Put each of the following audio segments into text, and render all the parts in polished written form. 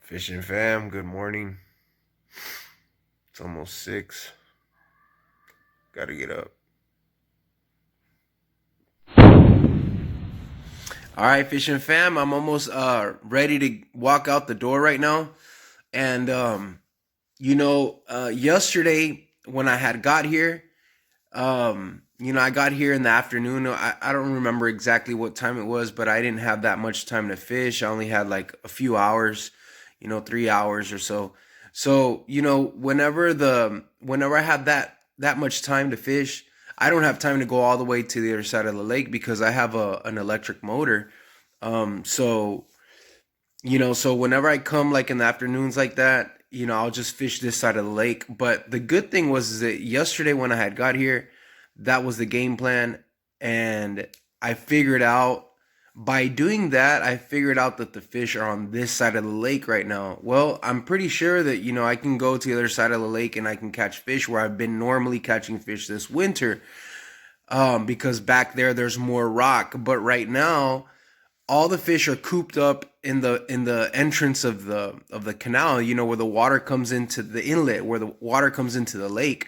Fishing fam, good morning. It's almost 6. Gotta get up. All right, fishing fam, I'm almost ready to walk out the door right now. And yesterday when I had got here, I got here in the afternoon. I don't remember exactly what time it was, but I didn't have that much time to fish. I only had like a few hours, 3 hours or so. So, whenever I have that much time to fish, I don't have time to go all the way to the other side of the lake because I have an electric motor. So so whenever I come like in the afternoons like that, I'll just fish this side of the lake. But the good thing was is that yesterday when I had got here, that was the game plan. And I figured out by doing that, I figured out that the fish are on this side of the lake right now. Well, I'm pretty sure that, I can go to the other side of the lake and I can catch fish where I've been normally catching fish this winter. Because back there's more rock. But right now, all the fish are cooped up in the entrance of the canal, where the water comes into the inlet, where the water comes into the lake,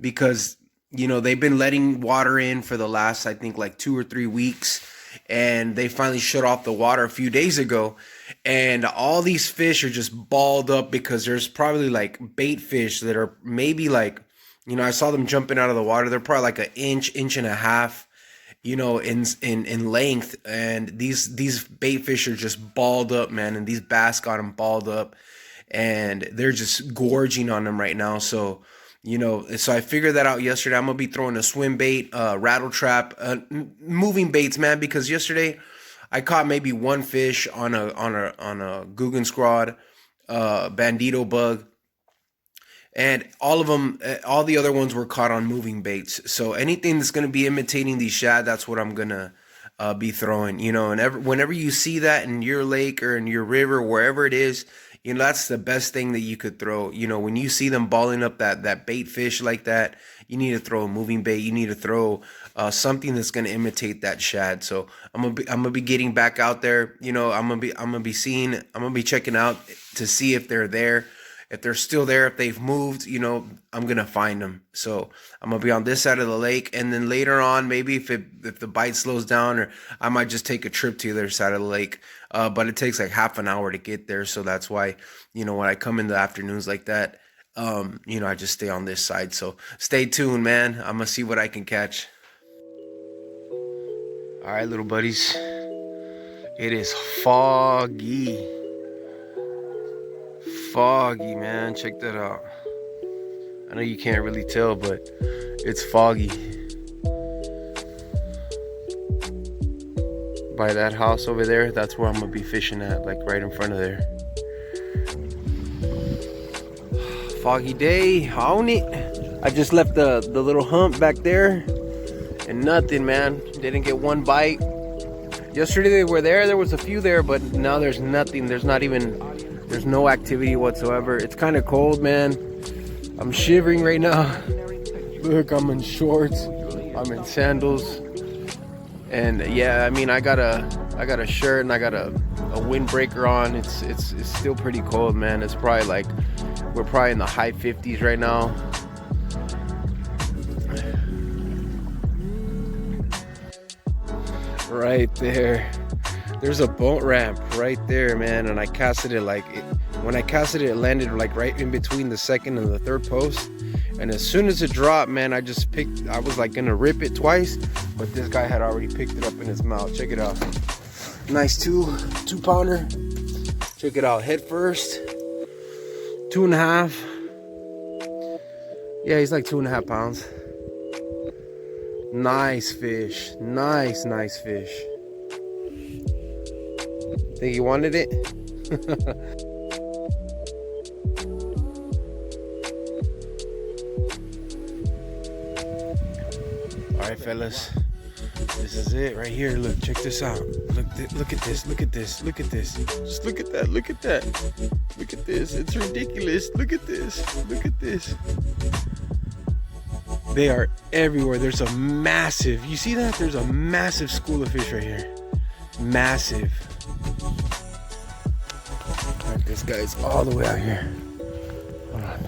because they've been letting water in for the last, I think, like 2 or 3 weeks, and they finally shut off the water a few days ago, and all these fish are just balled up because there's probably like bait fish that are maybe like, I saw them jumping out of the water. They're probably like an inch and a half, in length, and these bait fish are just balled up, man, and these bass got them balled up, and they're just gorging on them right now. So, so I figured that out yesterday. I'm gonna be throwing a swim bait, rattle trap, moving baits, man, because yesterday I caught maybe one fish on a Guggen Squad, bandito bug, and all of them, all the other ones were caught on moving baits. So anything that's going to be imitating these shad, that's what I'm going to be throwing, and whenever you see that in your lake or in your river, wherever it is, that's the best thing that you could throw. When you see them balling up that bait fish like that, you need to throw a moving bait. You need to throw something that's going to imitate that shad. So I'm gonna be getting back out there. I'm gonna be checking out to see if they're there. If they're still there, if they've moved, I'm gonna find them. So I'm gonna be on this side of the lake, and then later on, maybe if the bite slows down, or I might just take a trip to the other side of the lake. But it takes like half an hour to get there, so that's why when I come in the afternoons like that, I just stay on this side. So stay tuned, man. I'm gonna see what I can catch. All right, little buddies. It is foggy, man. Check that out. I know you can't really tell, but it's foggy. By that house over there, that's where I'm gonna be fishing at, like right in front of there. Foggy day, on it. I just left the little hump back there, and nothing, man. Didn't get one bite. Yesterday they were there. There was a few there, but now there's nothing. There's no activity whatsoever. It's kind of cold, man. I'm shivering right now. Look, I'm in shorts. I'm in sandals. And yeah, I mean, I got a shirt and I got a windbreaker on. It's still pretty cold, man. It's probably like, we're probably in the high 50s right now. Right there. There's a boat ramp right there, man, and I casted it when I casted it, it landed like right in between the second and the third post. And as soon as it dropped, man, I was like gonna rip it twice, but this guy had already picked it up in his mouth. Check it out. Nice two pounder. Check it out, head first. 2.5. Yeah, he's like 2.5 pounds. Nice fish. Nice fish. Think he wanted it? All right, fellas. This is it right here. Look, check this out. Look at this. Look at this. Look at this. Just look at that. Look at that. Look at this. It's ridiculous. Look at this. Look at this. They are everywhere. There's a massive, you see that? There's a massive school of fish right here. Massive. This guy's all the way out here. Hold on.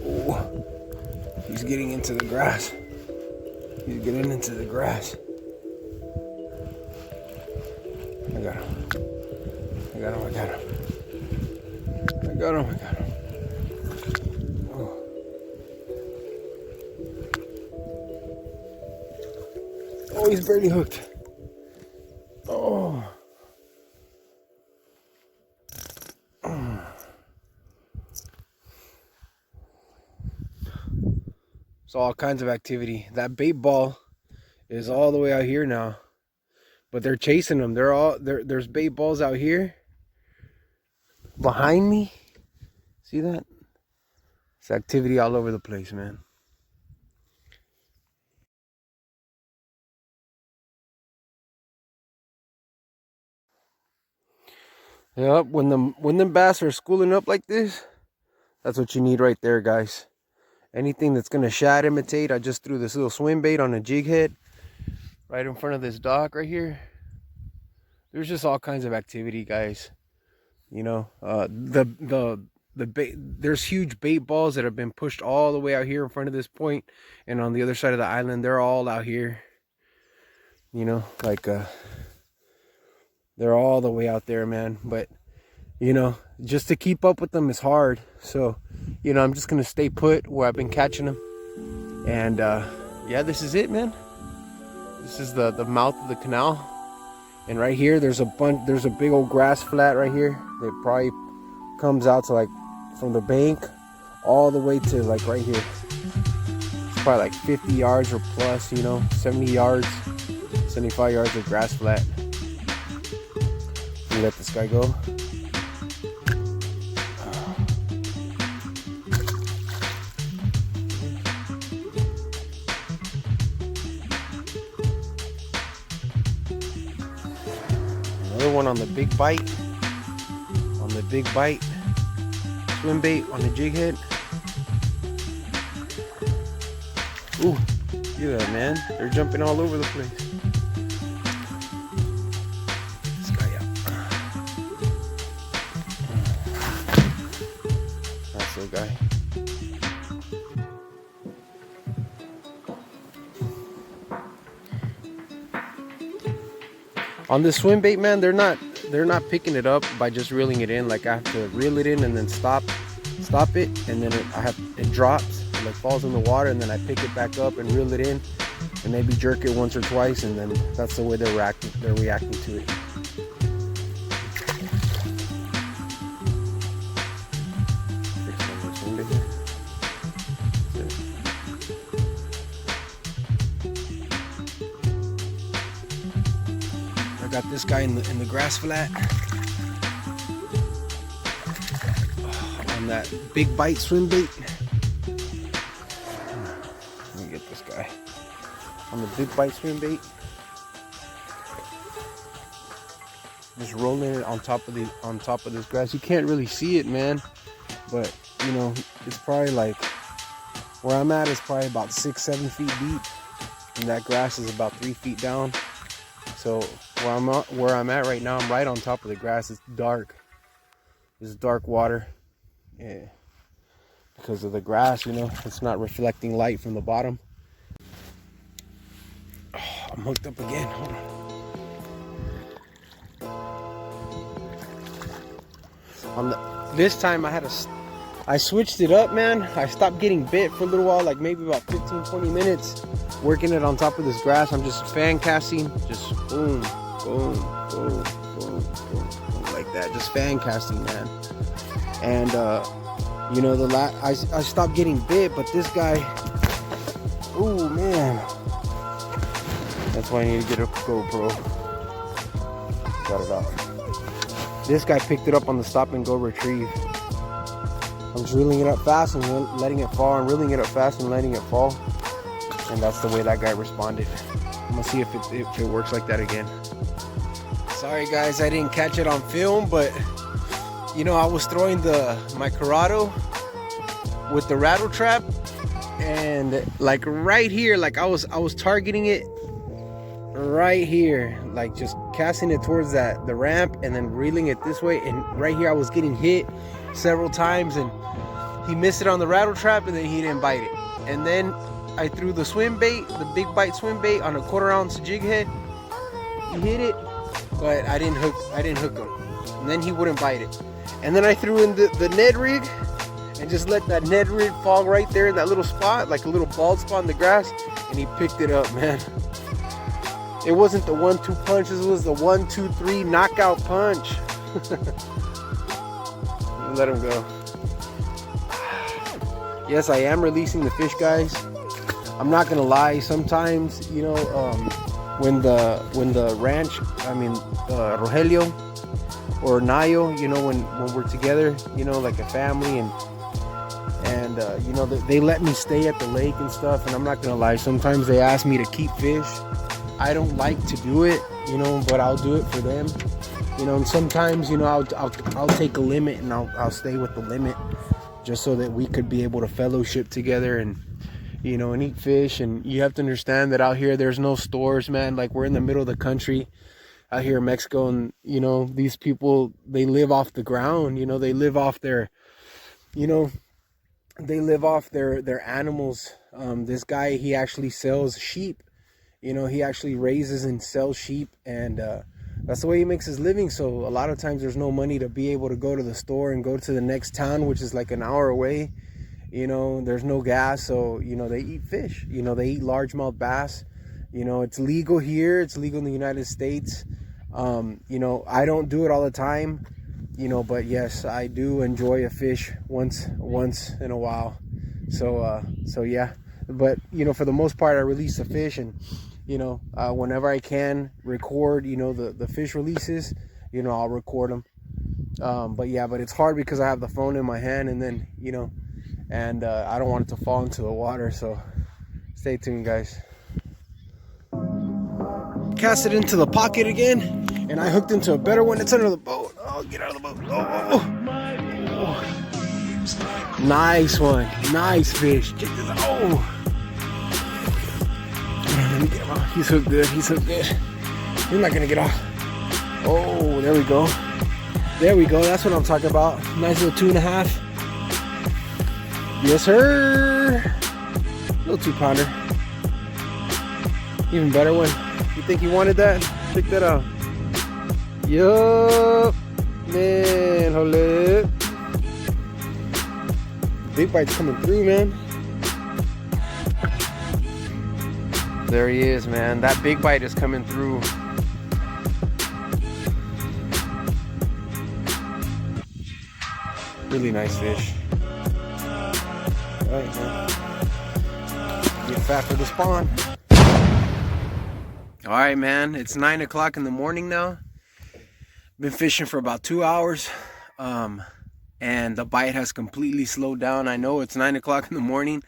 Oh, he's getting into the grass. He's getting into the grass. I got him. I got him. I got him. I got him. I got him. Oh. Oh, he's barely hooked. Oh. So all kinds of activity. That bait ball is all the way out here now, but they're chasing them. There's bait balls out here behind me. See that? It's activity all over the place, man. Yep, when them bass are schooling up like this, that's what you need right there, guys. Anything that's gonna shad imitate. I just threw this little swim bait on a jig head right in front of this dock right here. There's just all kinds of activity, guys. You know, there's huge bait balls that have been pushed all the way out here in front of this point, and on the other side of the island, they're all out here. You know, like they're all the way out there, man. But you know, just to keep up with them is hard. So, you know, I'm just gonna stay put where I've been catching them. And yeah, this is it, man. This is the mouth of the canal. And right here, there's a big old grass flat right here. That probably comes out to like from the bank all the way to like right here. It's probably like 50 yards or plus, you know, 70 yards, 75 yards of grass flat. Let me let this guy go. Another one on the big bite. On the big bite. Swim bait on the jig head. Ooh, look at that, man. They're jumping all over the place. Get this guy out. Nice little guy. On this swim bait, man, they're not picking it up by just reeling it in. Like I have to reel it in and then stop it, and then it drops, it like falls in the water, and then I pick it back up and reel it in, and maybe jerk it once or twice, and then that's the way they're reacting to it. I got this guy in the grass flat on that big bite swim bait. Let me get this guy on the big bite swim bait. Just rolling it on top of this grass. You can't really see it, man, but you know, it's probably like where I'm at is probably about 6-7 feet deep, and that grass is about 3 feet down. So where I'm at right now, I'm right on top of the grass. It's dark. It's dark water. Yeah. Because of the grass, you know, it's not reflecting light from the bottom. Oh, I'm hooked up again. Hold on. This time I switched it up, man. I stopped getting bit for a little while, like maybe about 15-20 minutes. Working it on top of this grass. I'm just fan casting, just boom, boom, boom, boom, boom, boom, like that. Just fan casting, man. And you know, I stopped getting bit, but this guy, oh man, that's why I need to get a GoPro. Got it off. This guy picked it up on the stop and go retrieve. I'm just reeling it up fast and letting it fall, and reeling it up fast and letting it fall. And that's the way that guy responded. I'm gonna see if it works like that again. Sorry guys, I didn't catch it on film, but you know, I was throwing my Corrado with the rattle trap, and like right here, like I was targeting it right here, like just casting it towards the ramp and then reeling it this way, and right here I was getting hit several times, and he missed it on the rattle trap, and then he didn't bite it. And then I threw the swim bait, the big bite swim bait, on a 1/4 ounce jig head. He hit it, but I didn't hook him, and then he wouldn't bite it. And then I threw in the Ned rig and just let that Ned rig fall right there in that little spot, like a little bald spot in the grass, and he picked it up, man. It wasn't the 1-2 punch, this was the 1-2-3 knockout punch. Let him go. Yes, I am releasing the fish, guys. I'm not gonna lie, sometimes, you know, when the ranch, I mean Rogelio or Nayo, you know, when we're together, you know, like a family, and you know, they let me stay at the lake and stuff, and I'm not gonna lie, sometimes they ask me to keep fish. I don't like to do it, you know, but I'll do it for them, you know. And sometimes, you know, I'll take a limit, and I'll stay with the limit, just so that we could be able to fellowship together and, you know, and eat fish. And you have to understand that out here there's no stores, man. Like, we're in the middle of the country out here in Mexico, and, you know, these people, they live off the ground, you know, they live off their, you know, they live off their animals. This guy, he actually sells sheep, you know, he actually raises and sells sheep, and that's the way he makes his living. So a lot of times there's no money to be able to go to the store and go to the next town, which is like an hour away. You know, there's no gas, so, you know, they eat fish. You know, they eat largemouth bass. You know, it's legal here. It's legal in the United States. You know, I don't do it all the time, you know, but yes, I do enjoy a fish once in a while. So yeah, but, you know, for the most part, I release the fish, and, you know, whenever I can record, you know, the fish releases, you know, I'll record them. But yeah, but it's hard because I have the phone in my hand, and then, you know, and I don't want it to fall into the water, so stay tuned, guys. Cast it into the pocket again, and I hooked into a better one. It's under the boat. Oh, get out of the boat. Oh. Nice one. Nice fish. Check this out. Oh. Let me get him off. He's hooked good. He's hooked good. He's not gonna get off. Oh, there we go. There we go. That's what I'm talking about. Nice little 2.5. Yes, sir. Little 2-pounder. Even better one. You think he wanted that? Check that out. Yup. Man, hold it. Big bite's coming through, man. There he is, man. That big bite is coming through. Really nice fish. All right, man. Get fat for the spawn. All right, man. It's 9 o'clock in the morning now. Been fishing for about 2 hours. And the bite has completely slowed down. I know it's 9 o'clock in the morning,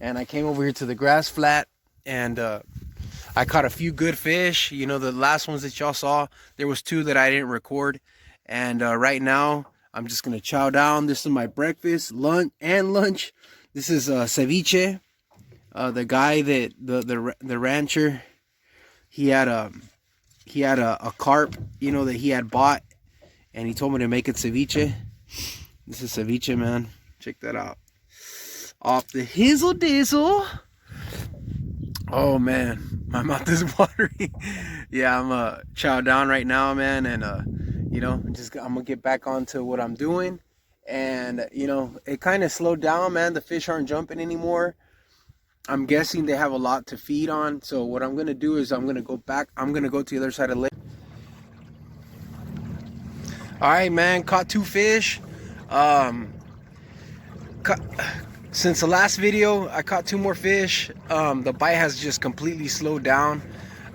and I came over here to the grass flat, and I caught a few good fish. You know, the last ones that y'all saw, there was 2 that I didn't record. And right now, I'm just gonna chow down. This is my breakfast, lunch. This is ceviche. The guy that the rancher, he had a carp, you know, that he had bought, and he told me to make it ceviche. This is ceviche, man. Check that out. Off the hizzle dizzle. Oh man, my mouth is watery. Yeah, I'm chow down right now, man, and you know, I'm gonna get back onto what I'm doing. And you know, it kind of slowed down, man. The fish aren't jumping anymore. I'm guessing they have a lot to feed on. So what I'm gonna do is I'm gonna go back. I'm gonna go to the other side of the lake. All right, man. Caught 2 fish. Since the last video, I caught 2 more fish. The bite has just completely slowed down.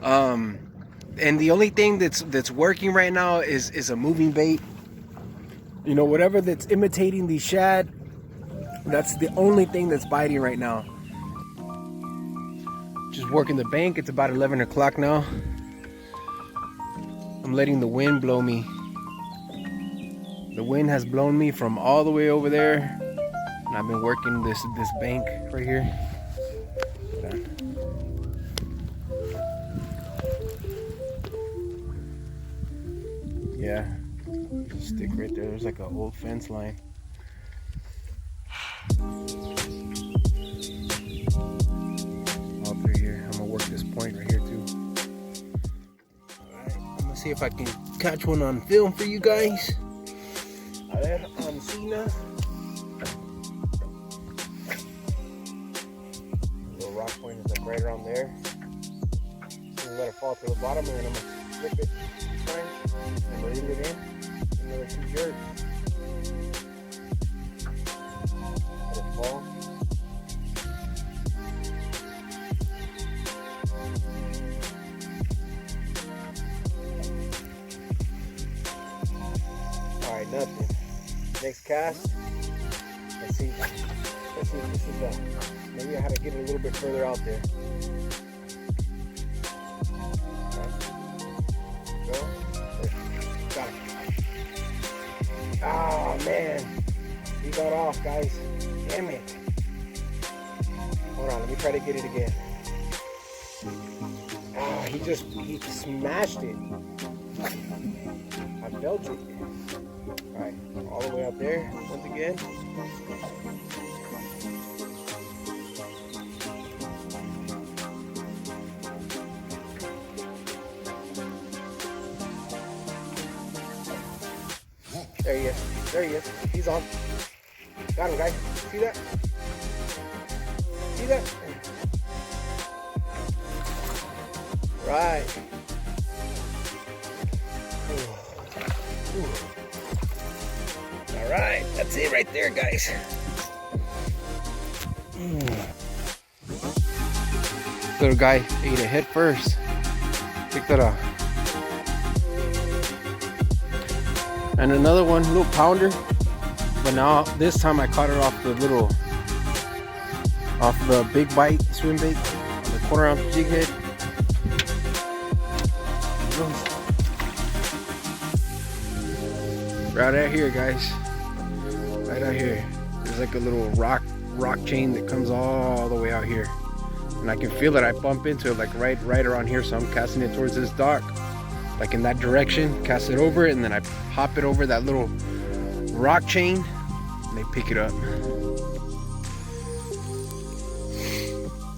And the only thing that's working right now is a moving bait. You know, whatever that's imitating the shad, that's the only thing that's biting right now. Just working the bank. It's about 11 o'clock now. I'm letting the wind blow me. The wind has blown me from all the way over there, and I've been working this bank right here. Yeah, there's a stick right there. There's like an old fence line. All through here. I'm gonna work this point right here too. Alright, I'm gonna see if I can catch one on film for you guys. A ver, Ancina. Little rock point is like right around there. So let it fall to the bottom, and then I'm gonna flip it 2 times and reel it in. Another 2 jerks. Let it fall. Alright, nothing. Next cast. Let's see if this is maybe I had to get it a little bit further out there. Go. There. Got it. Oh man. He got off, guys. Damn it. Hold on, let me try to get it again. Ah, he smashed it. I felt it. Alright, all the way out there, once again. There he is. There he is. He's on. Got him, guys. See that? See that? Right. All right, that's it right there, guys. Little guy ate a head first. Pick that up. And another one, little pounder. But now this time I caught it off the big bite swim bait on the 1/4 ounce jig head. Right out here, guys. Right out here. There's like a little rock chain that comes all the way out here. And I can feel it. I bump into it like right around here. So I'm casting it towards this dock. Like in that direction. Cast it over it, and then I hop it over that little rock chain. And they pick it up.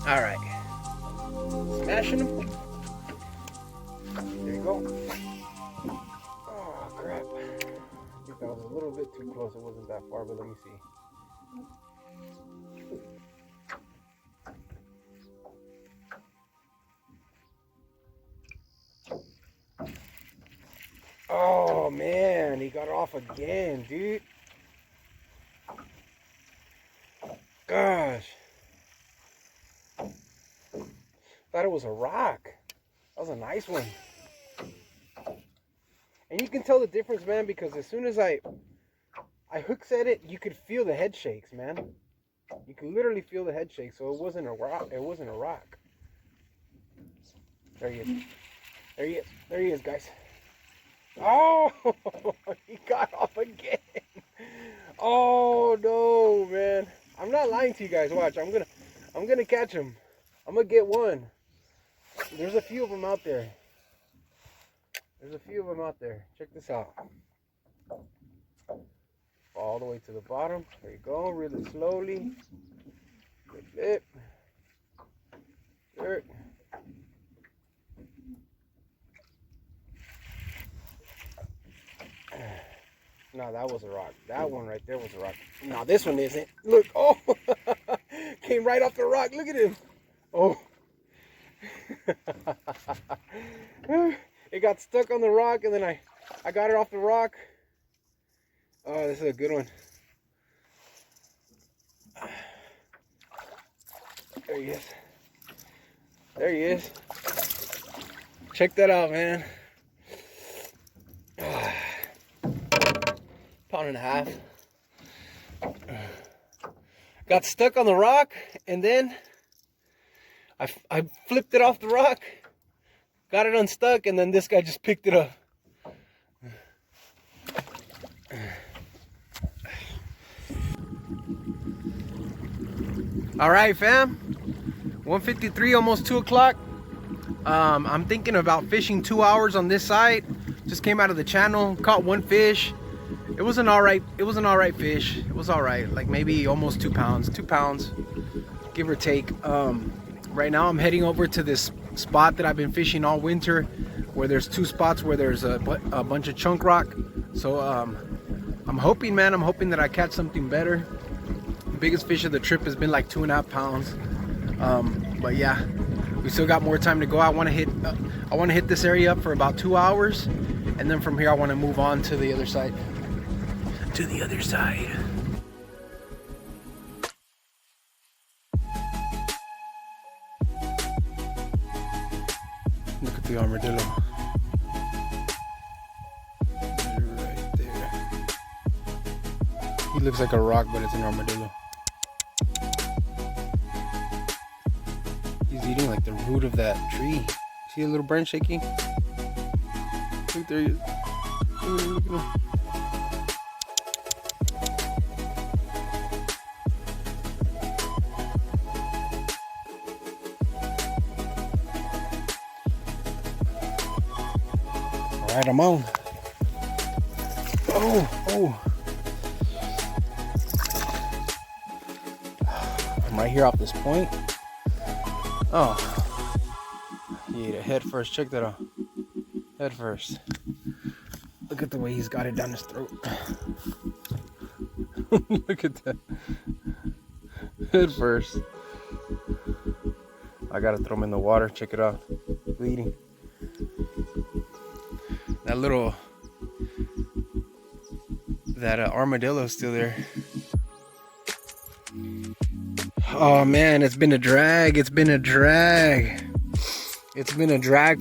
Alright. Smashing them. There you go. Oh crap. I think that was a little bit too close. It wasn't that far, but let me see. Oh man, he got off again, dude. Gosh. Thought it was a rock. That was a nice one. And you can tell the difference, man, because as soon as I hook set it, you could feel the head shakes, man. You could literally feel the head shakes. So it wasn't a rock. It wasn't a rock. There he is. There he is. There he is, guys. Oh, he got off again. Oh no, man. I'm not lying to you guys. Watch. I'm gonna catch him. I'm gonna get one. There's a few of them out there. There's a few of them out there. Check this out. All the way to the bottom. There you go. Really slowly. Good flip. Dirt. No, that was a rock. That one right there was a rock. No, this one isn't. Look. Oh. Came right off the rock. Look at him. Oh. It got stuck on the rock, and then I got it off the rock. Oh, this is a good one. There he is. There he is. Check that out, man. Pound and a half. Got stuck on the rock, and then I flipped it off the rock, got it unstuck, and then this guy just picked it up. All right, fam. 1:53, almost 2 o'clock. I'm thinking about fishing 2 hours on this side, Just came out of the channel, caught one fish. It was an all right fish. It was all right, like maybe almost 2 pounds, give or take. Right now I'm heading over to this spot that I've been fishing all winter, where there's 2 spots where there's a bunch of chunk rock. So I'm hoping, man, that I catch something better. The biggest fish of the trip has been like 2.5 pounds. But yeah, we still got more time to go. I want to hit this area up for about 2 hours, and then from here I want to move on to the other side. Look at the armadillo. Right there. He looks like a rock, but it's an armadillo. He's eating like the root of that tree. See a little branch shaking? Look, there he is. Look at him. All right, I'm on. Oh. I'm right here off this point. Oh. He ate a head first. Check that out. Head first. Look at the way he's got it down his throat. Look at that. Head first. I gotta throw him in the water. Check it out. Bleeding. That armadillo is still there. Oh man, it's been a drag. It's been a drag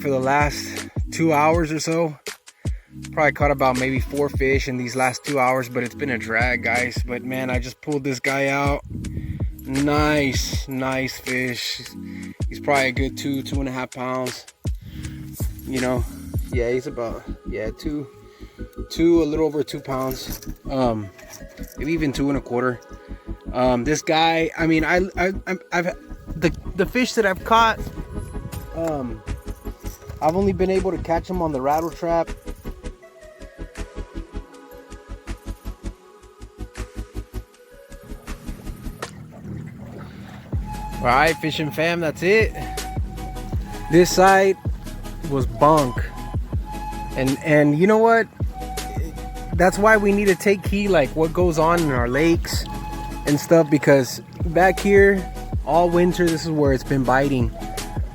for the last 2 hours or so. Probably caught about maybe 4 fish in these last 2 hours, but it's been a drag, guys. But man, I just pulled this guy out. Nice fish. He's probably a good 2.5 pounds. You know, yeah, he's about, yeah, a little over 2 pounds. Maybe even 2.25. This guy, I mean, I've the fish that I've caught, I've only been able to catch them on the rattle trap. All right, fishing fam, that's it. This side was bunk, and you know what? That's why we need to take heed, like what goes on in our lakes and stuff, because back here all winter, this is where it's been biting.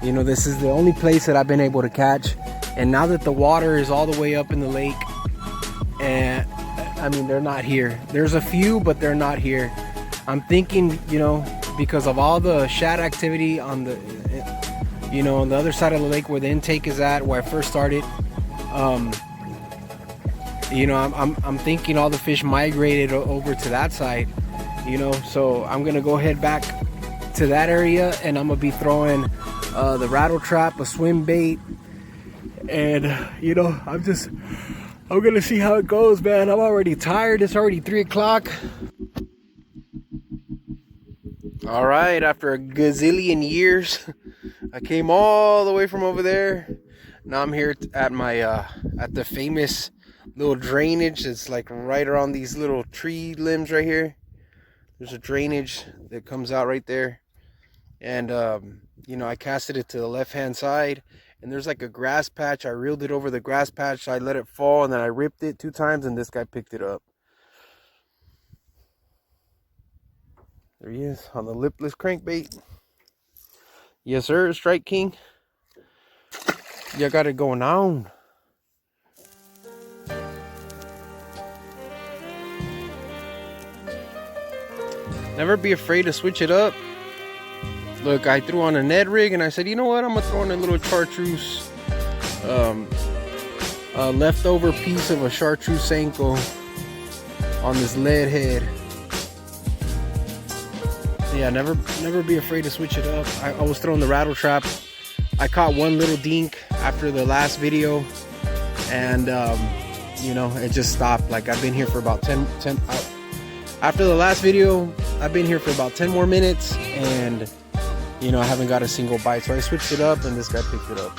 You know, this is the only place that I've been able to catch. And now that the water is all the way up in the lake, and I mean, they're not here. There's a few, but they're not here. I'm thinking, you know, because of all the shad activity on the, you know, on the other side of the lake where the intake is at, where I first started, you know, I'm thinking all the fish migrated over to that side, you know. So I'm gonna go head back to that area, and I'm gonna be throwing the rattle trap, a swim bait, and you know, I'm gonna see how it goes, man. I'm already tired. It's already 3 o'clock. All right, after a gazillion years, I came all the way from over there. Now I'm here at my at the famous little drainage. It's like right around these little tree limbs right here. There's a drainage that comes out right there, and you know, I casted it to the left hand side, and there's like a grass patch. I reeled it over the grass patch. I let it fall, and then I ripped it 2 times, and this guy picked it up. There he is on the lipless crankbait. Yes sir, Strike King. You got it going on. Never be afraid to switch it up. Look, I threw on a Ned rig, and I said, you know what, I'm gonna throw in a little chartreuse, a leftover piece of a chartreuse Senko on this lead head. Yeah, never be afraid to switch it up. I was throwing the rattle trap. I caught one little dink after the last video, and you know, it just stopped. Like, I've been here for about 10 after the last video, I've been here for about 10 more minutes, and you know, I haven't got a single bite. So I switched it up, and this guy picked it up.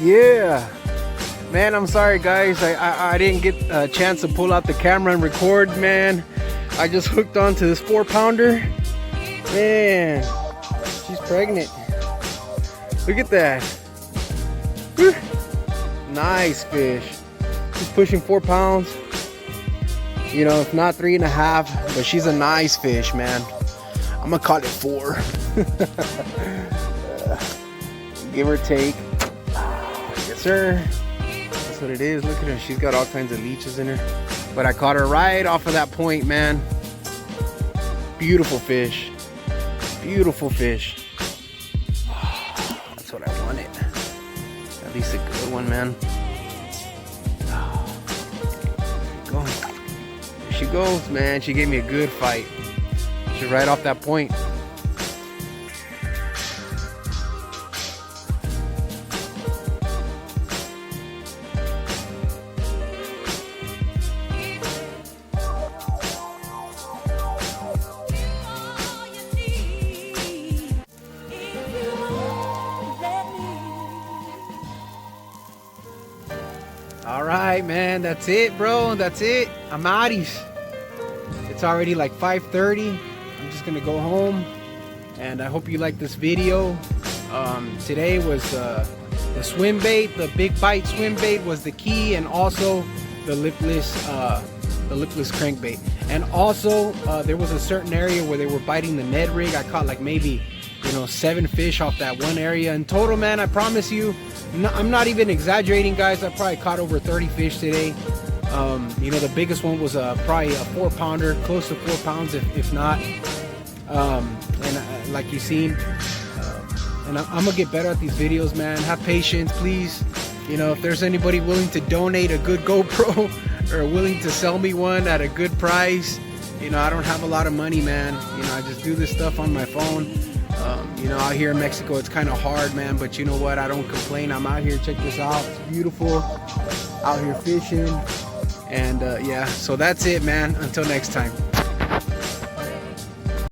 Yeah. Man, I'm sorry guys, I didn't get a chance to pull out the camera and record, man. I just hooked onto this 4-pounder. Man, she's pregnant. Look at that. Whew. Nice fish. She's pushing 4 pounds. You know, if not 3.5, but she's a nice fish, man. I'm gonna call it 4. Give or take. Yes, sir. That's what it is. Look at her. She's got all kinds of leeches in her. But I caught her right off of that point, man. Beautiful fish. Beautiful fish. That's what I wanted. At least a good one, man. There you go. There she goes, man. She gave me a good fight. She's right off that point. All right, man, that's it, bro. That's it. I'm outies. It's already like 5:30. I'm just gonna go home, and I hope you like this video. Today was the swim bait. The big bite swim bait was the key, and also the lipless crankbait. And also there was a certain area where they were biting the Ned rig. I caught like maybe 7 fish off that one area in total, man. I promise you, I'm not even exaggerating, guys. I probably caught over 30 fish today. The biggest one was probably a 4-pounder, close to 4 pounds, if not. Like you've seen, and I'm gonna get better at these videos, man. Have patience, please. If there's anybody willing to donate a good GoPro or willing to sell me one at a good price, I don't have a lot of money, man. I just do this stuff on my phone. Out here in Mexico, it's kind of hard, man, but you know what? I don't complain. I'm out here. Check this out. It's beautiful. Out here fishing. And yeah, so that's it, man. Until next time.